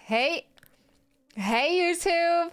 Hey, hey YouTube.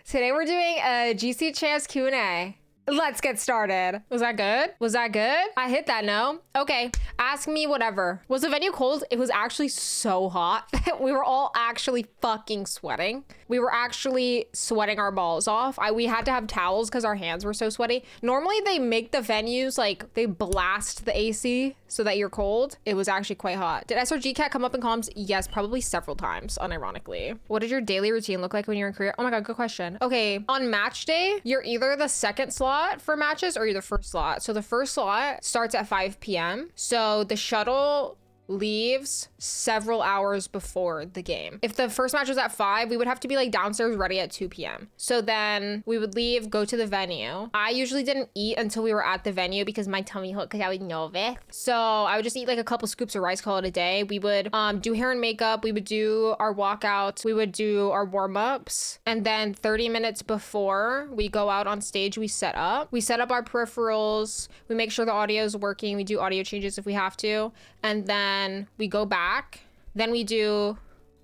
Today we're doing a GC Champs Q&A. Let's get started. Was that good? Was that good? I hit that no. Okay, ask me whatever. Was the venue cold? It was actually so hot. We were all actually fucking sweating. We were actually sweating our balls off. We had to have towels because our hands were so sweaty. Normally they make the venues like they blast the AC so that you're cold. It was actually quite hot. Did Srgcat come up in comms? Yes, probably several times, unironically. What did your daily routine look like when you were in Korea? Oh my God, good question. Okay, on match day, you're either the second slot for matches or you're the first slot. So the first slot starts at 5 p.m. So the shuttle leaves several hours before the game. If the first match was at 5, we would have to be like downstairs ready at 2 p.m. So then we would leave, go to the venue. I usually didn't eat until we were at the venue because my tummy hurt because I was nervous. So I would just eat like a couple scoops of rice, call it a day. We would do hair and makeup. We would do our walkouts. We would do our warm-ups. And then 30 minutes before we go out on stage, we set up. We set up our peripherals. We make sure the audio is working. We do audio changes if we have to. And then we go back. Then we do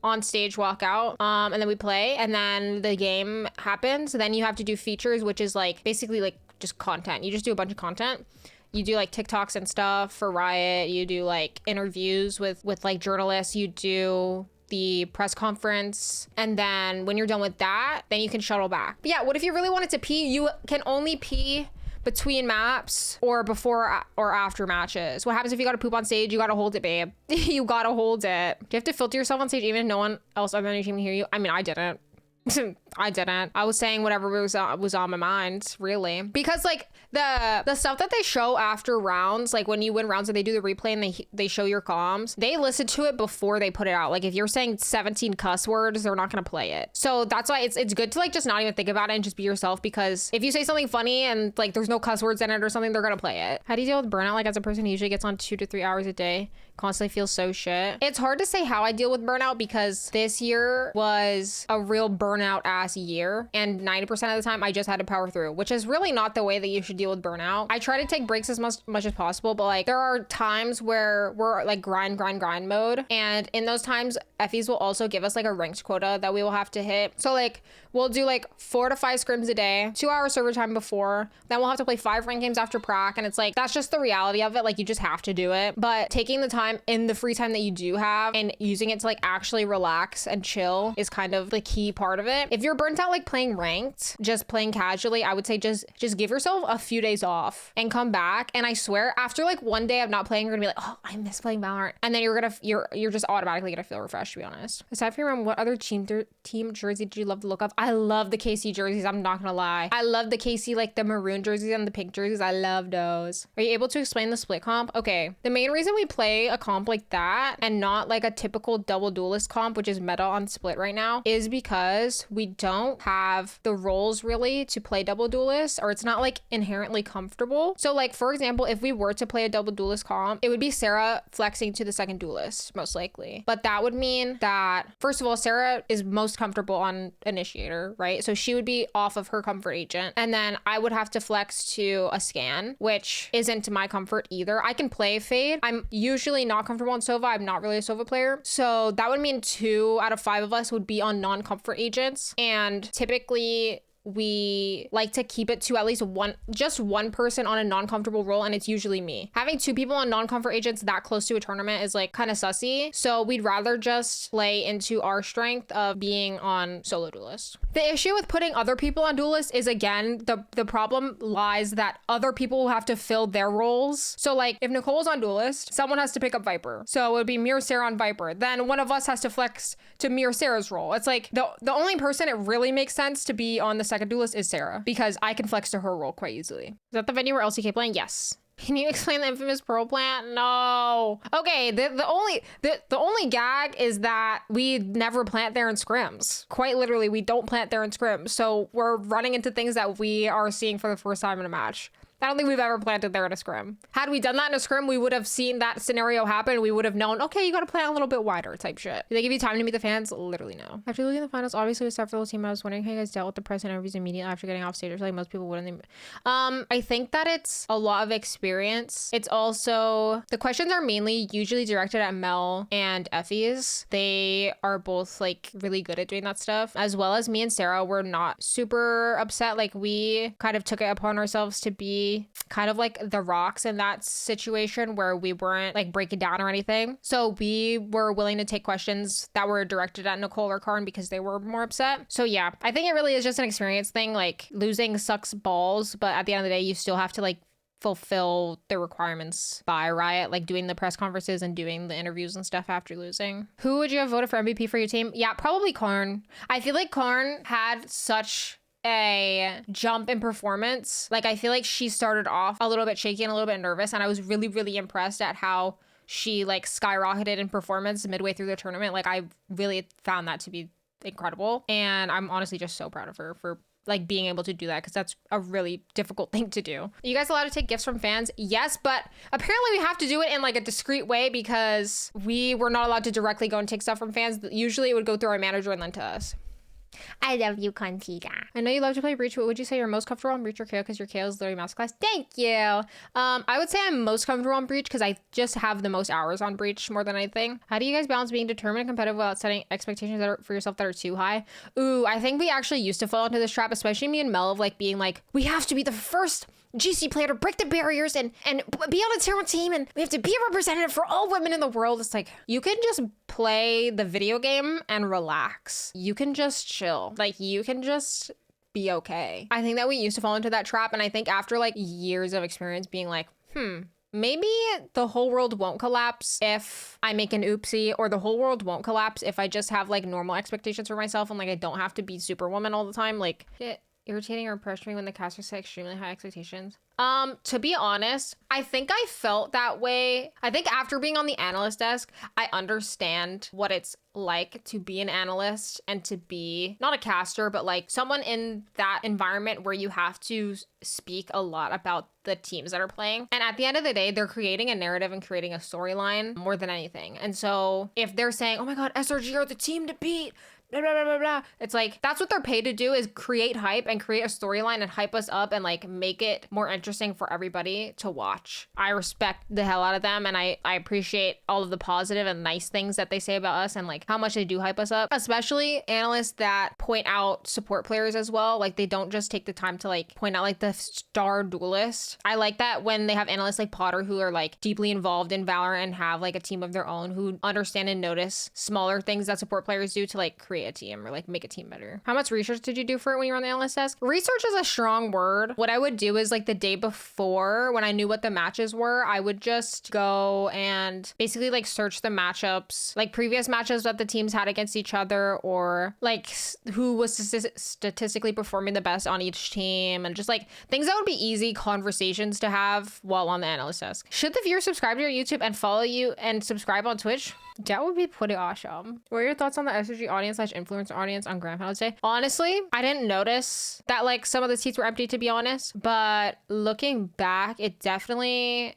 on stage walkout, and then we play, and then the game happens. Then you have to do features, which is like basically like just content. You just do a bunch of content. You do like TikToks and stuff for Riot. You do like interviews with like journalists. You do the press conference, and then when you're done with that, then you can shuttle back. But yeah, what if you really wanted to pee? You can only pee between maps or before or after matches. What happens if you gotta poop on stage? You gotta hold it, babe. You gotta hold it. Do you have to filter yourself on stage even if no one else on your team can hear you? I mean, I didn't. I didn't. I was saying whatever was on my mind, really. Because like the stuff that they show after rounds, like when you win rounds and they do the replay and they show your comms, they listen to it before they put it out. Like if you're saying 17 cuss words, they're not gonna play it. So that's why it's good to like just not even think about it and just be yourself, because if you say something funny and like there's no cuss words in it or something, they're gonna play it. How do you deal with burnout? Like as a person who usually gets on 2 to 3 hours a day, constantly feels so shit. It's hard to say how I deal with burnout because this year was a real burnout ass year, and 90% of the time I just had to power through, which is really not the way that you should deal with burnout. I try to take breaks as much as possible, but like there are times where we're like grind mode, and in those times FEs will also give us like a ranked quota that we will have to hit. So like we'll do like 4 to 5 scrims a day, 2 hours server time before, then we'll have to play 5 ranked games after prac, and it's like that's just the reality of it. Like you just have to do it. But taking the time in the free time that you do have and using it to like actually relax and chill is kind of the key part of it. If you're burnt out like playing ranked, just playing casually, I would say just give yourself a few days off and come back. And I swear after like 1 day of not playing, you're gonna be like, oh, I miss playing Valorant, and then you're just automatically gonna feel refreshed, to be honest. Aside from your mom, what other team jersey did you love the look of? I love the KC jerseys, I'm not gonna lie. I love the KC, like the maroon jerseys and the pink jerseys. I love those. Are you able to explain the split comp? Okay, the main reason we play a comp like that and not like a typical double duelist comp, which is meta on split right now, is because we don't have the roles really to play double duelist, or it's not like inherently comfortable. So like for example, if we were to play a double duelist comp, it would be Sarah flexing to the second duelist most likely. But that would mean that first of all, Sarah is most comfortable on initiator, right? So she would be off of her comfort agent, and then I would have to flex to a scan, which isn't to my comfort either. I can play Fade. I'm usually not comfortable on Sova. I'm not really a Sova player. So that would mean 2 out of 5 of us would be on non-comfort agents. And typically we like to keep it to at least just one person on a non-comfortable role, and it's usually me. Having 2 people on non-comfort agents that close to a tournament is like kind of sussy, so we'd rather just play into our strength of being on solo duelist. The issue with putting other people on duelist is, again, the problem lies that other people will have to fill their roles. So like if Nicole's on duelist, someone has to pick up Viper, so it would be me or Sarah on Viper. Then one of us has to flex to me or Sarah's role. It's like the only person it really makes sense to be on the second duelist is Sarah, because I can flex to her role quite easily. Is that the venue where LCK playing? Yes. Can you explain the infamous pearl plant? No. Okay, the only gag is that we never plant there in scrims. Quite literally, we don't plant there in scrims. So we're running into things that we are seeing for the first time in a match. I don't think we've ever planted there in a scrim. Had we done that in a scrim, we would have seen that scenario happen. We would have known, okay, you got to plant a little bit wider type shit. Do they give you time to meet the fans? Literally no. After losing the finals, obviously with several team, I was wondering how you guys dealt with the press interviews immediately after getting off stage. Like most people wouldn't. I think that it's a lot of experience. It's also, the questions are mainly usually directed at Mel and Effie's. They are both like really good at doing that stuff. As well as me and Sarah were not super upset. Like we kind of took it upon ourselves to be kind of like the rocks in that situation where we weren't like breaking down or anything. So we were willing to take questions that were directed at Nicole or Karn because they were more upset. So yeah, I think it really is just an experience thing. Like losing sucks balls, but at the end of the day, you still have to like fulfill the requirements by Riot, like doing the press conferences and doing the interviews and stuff after losing. Who would you have voted for MVP for your team? Yeah, probably Karn. I feel like Karn had such a jump in performance. Like I feel like she started off a little bit shaky and a little bit nervous, and I was really impressed at how she like skyrocketed in performance midway through the tournament. Like I really found that to be incredible, and I'm honestly just so proud of her for like being able to do that, because that's a really difficult thing to do. Are you guys allowed to take gifts from fans? Yes, but apparently we have to do it in like a discreet way because we were not allowed to directly go and take stuff from fans. Usually it would go through our manager and then to us. I love you, Contiga. I know you love to play Breach. What would you say you're most comfortable on Breach or KO? Because your KO is literally masterclass. Thank you. I would say I'm most comfortable on Breach because I just have the most hours on Breach more than anything. How do you guys balance being determined and competitive without setting expectations that are for yourself that are too high? Ooh, I think we actually used to fall into this trap, especially me and Mel, of like being like, we have to be the first GC player to break the barriers and be on a tier 1 team, and we have to be a representative for all women in the world. It's like, you can just play the video game and relax. You can just chill. Like you can just be okay. I think that we used to fall into that trap, and I think after like years of experience being like, maybe the whole world won't collapse if I make an oopsie, or the whole world won't collapse if I just have like normal expectations for myself and like I don't have to be Superwoman all the time. Like shit. Irritating or pressuring when the casters set extremely high expectations? To be honest, I think I felt that way. I think after being on the analyst desk, I understand what it's like to be an analyst and to be not a caster, but like someone in that environment where you have to speak a lot about the teams that are playing. And at the end of the day, they're creating a narrative and creating a storyline more than anything. And so if they're saying, oh my God, SRG are the team to beat, blah, blah, blah, blah, blah. It's like, that's what they're paid to do, is create hype and create a storyline and hype us up and like make it more interesting for everybody to watch. I respect the hell out of them, and I appreciate all of the positive and nice things that they say about us and like how much they do hype us up, especially analysts that point out support players as well. Like they don't just take the time to like point out like the star duelist. I like that when they have analysts like Potter who are like deeply involved in Valorant and have like a team of their own who understand and notice smaller things that support players do to like create a team or like make a team better. How much research did you do for it when you were on the analyst desk? Research is a strong word. What I would do is like the day before, when I knew what the matches were, I would just go and basically like search the matchups, like previous matchups that the teams had against each other, or like who was statistically performing the best on each team, and just like things that would be easy conversations to have while on the analyst desk. Should the viewers subscribe to your YouTube and follow you and subscribe on Twitch? That would be pretty awesome. What are your thoughts on the SRG audience / influencer audience on Grand Finals Day? Honestly, I didn't notice that like some of the seats were empty, to be honest, but looking back, I definitely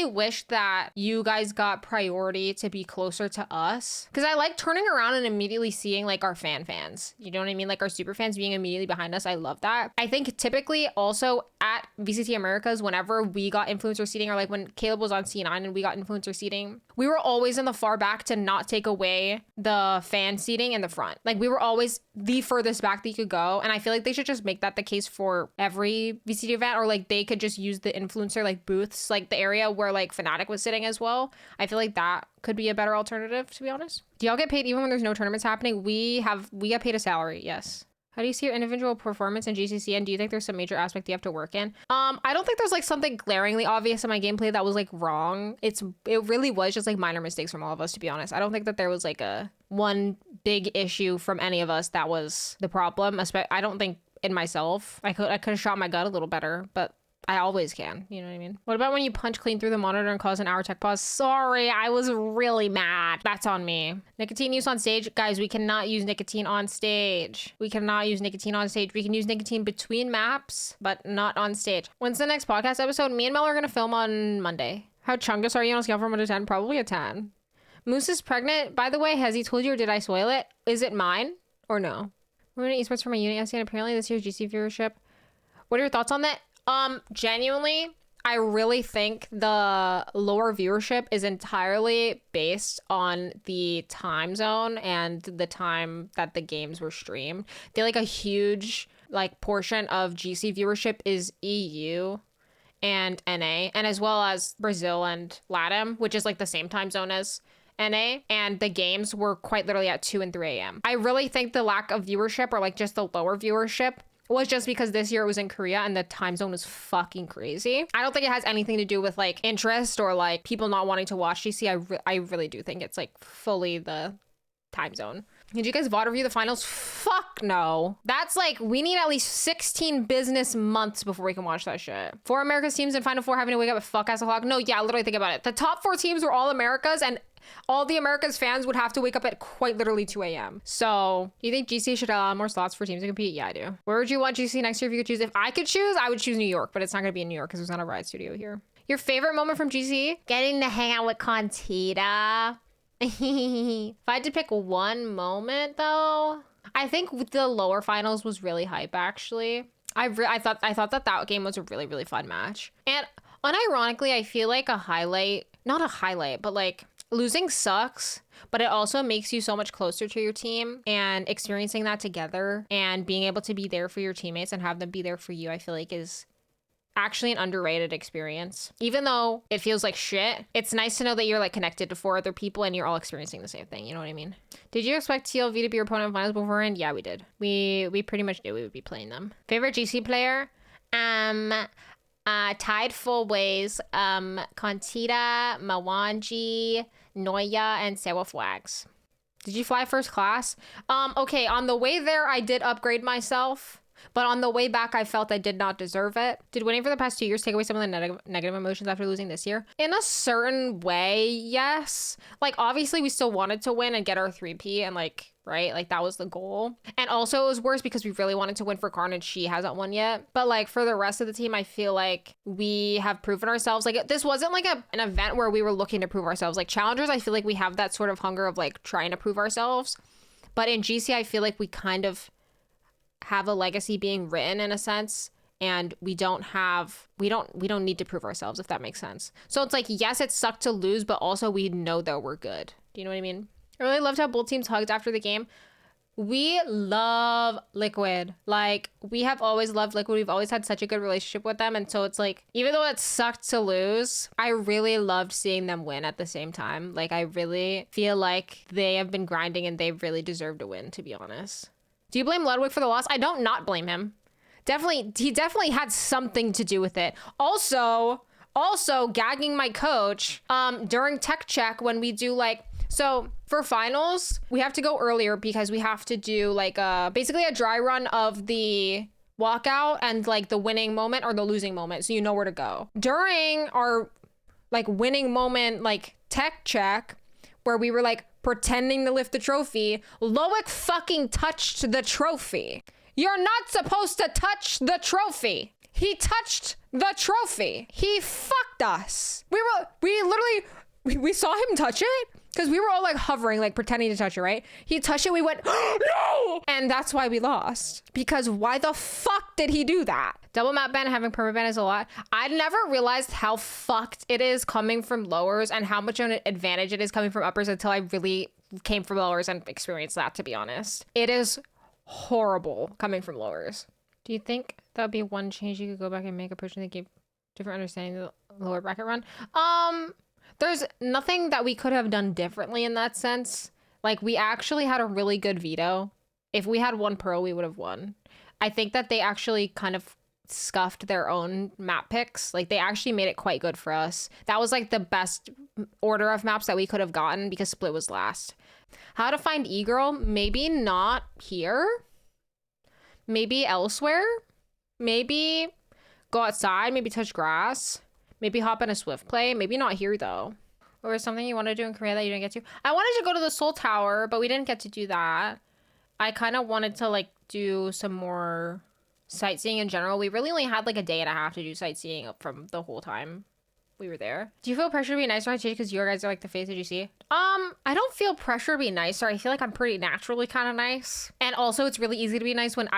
wish that you guys got priority to be closer to us, because I like turning around and immediately seeing like our fans, you know what I mean? Like our super fans being immediately behind us. I love that. I think typically also at VCT Americas, whenever we got influencer seating, or like when Caleb was on C9 and we got influencer seating, we were always in the far back to not take away the fan seating in the front. Like we were always the furthest back that you could go. And I feel like they should just make that the case for every VCT event, or like they could just use the influencer like booths, like the area where like Fnatic was sitting as well. I feel like that could be a better alternative, to be honest. Do y'all get paid even when there's no tournaments happening? We get paid a salary, yes. How do you see your individual performance in GCC, and do you think there's some major aspect you have to work in? I don't think there's like something glaringly obvious in my gameplay that was like wrong. It really was just like minor mistakes from all of us, to be honest. I don't think that there was like one big issue from any of us that was the problem. I don't think in myself. I could have shot my gut a little better, but I always can. You know what I mean? What about when you punch clean through the monitor and cause an hour tech pause? Sorry, I was really mad. That's on me. Nicotine use on stage. Guys, we cannot use nicotine on stage. We cannot use nicotine on stage. We can use nicotine between maps, but not on stage. When's the next podcast episode? Me and Mel are going to film on Monday. How chungus are you on a scale from 1 to 10? Probably a 10. Moose is pregnant. By the way, has he told you or did I spoil it? Is it mine or no? Women in esports for my unit yesterday. Apparently this year's GC viewership. What are your thoughts on that? Genuinely, I really think the lower viewership is entirely based on the time zone and the time that the games were streamed. I feel like a huge portion of GC viewership is EU and NA, and as well as Brazil and LATAM, which is like the same time zone as NA, and the games were quite literally at 2 and 3 a.m. I really think the lack of viewership, or like just the lower viewership, was just because this year it was in Korea and the time zone was fucking crazy. I don't think it has anything to do with like interest or like people not wanting to watch GC. I really do think it's like fully the time zone. Did you guys VOD review the finals? Fuck no. That's like, we need at least 16 business months before we can watch that shit. 4 America's teams in Final Four having to wake up at fuck ass o'clock. No, yeah, literally think about it. The top 4 teams were all Americas, and all the Americas fans would have to wake up at quite literally 2 a.m. So, do you think GC should allow more slots for teams to compete? Yeah, I do. Where would you want GC next year if you could choose? If I could choose, I would choose New York, but it's not going to be in New York because there's not a Riot Studio here. Your favorite moment from GC? Getting to hang out with Contita. If I had to pick one moment though, I think the lower finals was really hype actually. I thought that game was a really, really fun match. And unironically, I feel like not a highlight, but like losing sucks, but it also makes you so much closer to your team, and experiencing that together and being able to be there for your teammates and have them be there for you, I feel like is actually an underrated experience. Even though it feels like shit, it's nice to know that you're like connected to 4 other people and you're all experiencing the same thing. You know what I mean? Did you expect TLV to be your opponent in finals beforehand? Yeah, we did. We pretty much knew we would be playing them. Favorite GC player? Tied full ways. Contita, Mawanji, Noya, and Sewa Flags. Did you fly first class? Okay, on the way there, I did upgrade myself. But on the way back, I felt I did not deserve it. Did winning for the past 2 years take away some of the negative emotions after losing this year? In a certain way, yes. Like, obviously, we still wanted to win and get our 3P and, like, right? Like, that was the goal. And also, it was worse because we really wanted to win for Karn and she hasn't won yet. But, like, for the rest of the team, I feel like we have proven ourselves. Like, this wasn't, like, an event where we were looking to prove ourselves. Like, challengers, I feel like we have that sort of hunger of, like, trying to prove ourselves. But in GC, I feel like we kind of have a legacy being written in a sense, and we don't need to prove ourselves, if that makes sense. So it's like, yes, it sucked to lose, but also we know that we're good. Do you know what I mean? I really loved how both teams hugged after the game. We love Liquid. Like, we have always loved Liquid. We've always had such a good relationship with them. And so it's like, even though it sucked to lose, I really loved seeing them win at the same time. Like, I really feel like they have been grinding and they really deserve to win, to be honest. Do you blame Ludwig for the loss? I don't not blame him. He definitely had something to do with it. Also gagging my coach during tech check when we do like, so for finals, we have to go earlier because we have to do like basically a dry run of the walkout and like the winning moment or the losing moment, so you know where to go. During our like winning moment, like tech check, where we were like pretending to lift the trophy, Loic fucking touched the trophy. You're not supposed to touch the trophy. He touched the trophy. He fucked us. We saw him touch it because we were all like hovering, like pretending to touch it, right? He touched it, we went, no! And that's why we lost. Because why the fuck did he do that? Double map ban, having perma ban is a lot. I never realized how fucked it is coming from lowers and how much of an advantage it is coming from uppers until I really came from lowers and experienced that, to be honest. It is horrible coming from lowers. Do you think that would be one change you could go back and make a person that gave different understanding of the lower bracket run? There's nothing that we could have done differently in that sense. Like, we actually had a really good veto. If we had one pro, we would have won. I think that they actually kind of scuffed their own map picks. Like, they actually made it quite good for us. That was like the best order of maps that we could have gotten because Split was last. How to find e-girl? Maybe not here. Maybe elsewhere. Maybe Go outside, maybe touch grass. Maybe hop in a Swift play. Maybe not here though. Or something you want to do in Korea that you didn't get to. I wanted to go to the Seoul Tower, but we didn't get to do that. I kind of wanted to like do some more sightseeing in general. We really only had like a day and a half to do sightseeing from the whole time we were there. Do you feel pressure to be nicer on stage because you guys are like the face of GC? I don't feel pressure to be nicer. I feel like I'm pretty naturally kind of nice. And also it's really easy to be nice when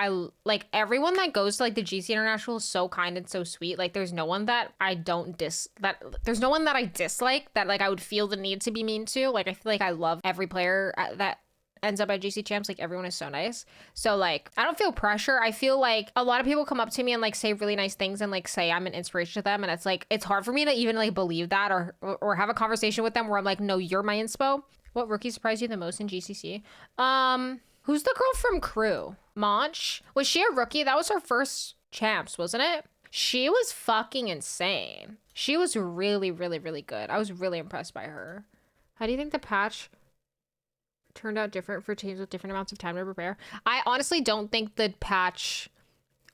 like everyone that goes to like the GC International is so kind and so sweet. Like there's no one that I there's no one that I dislike that like I would feel the need to be mean to. Like I feel like I love every player that ends up at GC Champs. Like everyone is so nice. So like I don't feel pressure. I feel like a lot of people come up to me and like say really nice things and like say I'm an inspiration to them, and it's like it's hard for me to even like believe that or have a conversation with them where I'm like, no, you're my inspo. What rookie surprised you the most in GCC? Who's the girl from Crew? Monch? Was she a rookie? That was her first champs, wasn't it? She was fucking insane. She was really, really, really good. I was really impressed by her. How do you think the patch turned out different for teams with different amounts of time to prepare? I honestly don't think the patch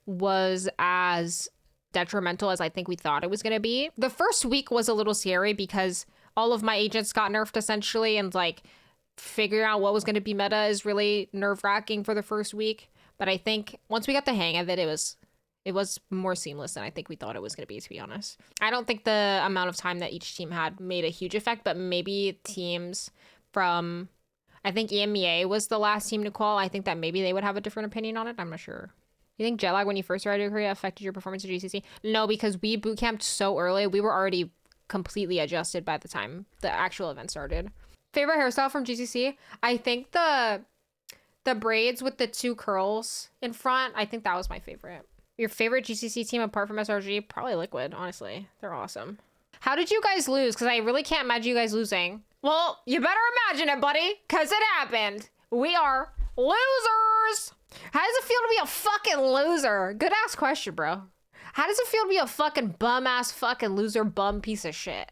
was as detrimental as I think we thought it was going to be. The first week was a little scary because all of my agents got nerfed essentially, and like figuring out what was going to be meta is really nerve-wracking for the first week. But I think once we got the hang of it, it was more seamless than I think we thought it was going to be honest. I don't think the amount of time that each team had made a huge effect, but maybe teams from, I think EMEA was the last team to qual. I think that maybe they would have a different opinion on it. I'm not sure. You think jet lag when you first arrived to Korea affected your performance at GCC? No, because we boot camped so early. We were already completely adjusted by the time the actual event started. Favorite hairstyle from GCC? I think the braids with the 2 curls in front. I think that was my favorite. Your favorite GCC team apart from SRG? Probably Liquid, honestly. They're awesome. How did you guys lose? Because I really can't imagine you guys losing. Well, you better imagine it, buddy, because it happened. We are losers. How does it feel to be a fucking loser? Good ass question, bro. How does it feel to be a fucking bum ass fucking loser bum piece of shit?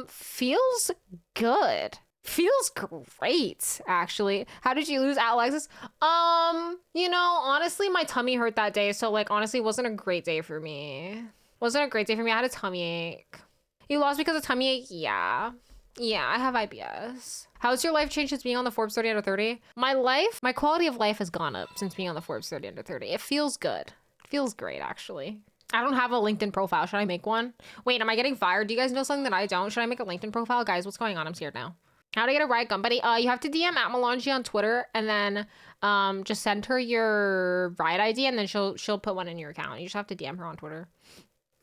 Feels good. Feels great, actually. How did you lose, Alexis? You know, honestly, my tummy hurt that day, so like honestly, it wasn't a great day for me. Wasn't a great day for me. I had a tummy ache. You lost because of tummy ache? Yeah. Yeah, I have IBS. How's your life changed since being on the Forbes 30 under 30? My quality of life has gone up since being on the Forbes 30 under 30. It feels good. It feels great, actually. I don't have a LinkedIn profile. Should I make one? Wait, am I getting fired? Do you guys know something that I don't? Should I make a LinkedIn profile? Guys, what's going on? I'm scared now. How to get a riot gun, buddy? You have to DM at Melange on Twitter, and then just send her your riot ID, and then she'll put one in your account. You just have to DM her on Twitter.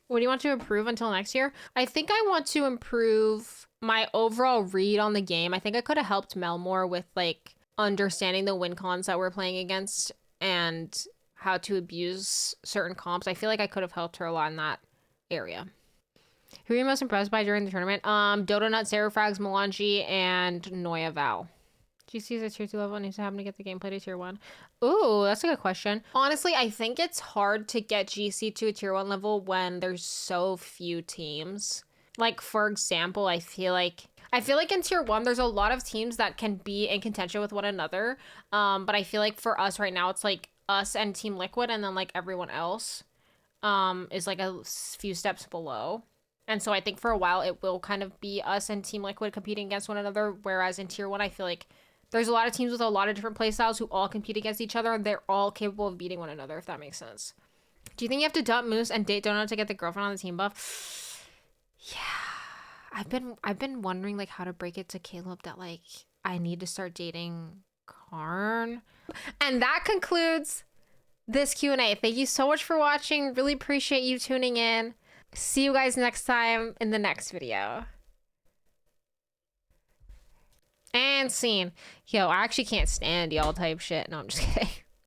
What do you want to improve until next year? I think I want to improve my overall read on the game. I think I could have helped Mel more with like understanding the win cons that we're playing against and how to abuse certain comps. I feel like I could have helped her a lot in that area. Who are you most impressed by during the tournament? Dodo Nut, Serafrags, Melange, and Noya Val. GC is a tier 2 level and needs to happen to get the gameplay to tier 1. Ooh, that's a good question. Honestly, I think it's hard to get GC to a tier 1 level when there's so few teams. Like, for example, I feel like in tier 1, there's a lot of teams that can be in contention with one another. But I feel like for us right now, it's like us and Team Liquid, and then like everyone else is like a few steps below. And so I think for a while, it will kind of be us and Team Liquid competing against one another. Whereas in tier 1, I feel like there's a lot of teams with a lot of different playstyles who all compete against each other, and they're all capable of beating one another, if that makes sense. Do you think you have to dump Moose and date Donut to get the girlfriend on the team buff? Yeah. I've been wondering like how to break it to Caleb that like I need to start dating Karn. And that concludes this Q&A. Thank you so much for watching. Really appreciate you tuning in. See you guys next time in the next video. And scene. Yo, I actually can't stand y'all type shit. No, I'm just kidding.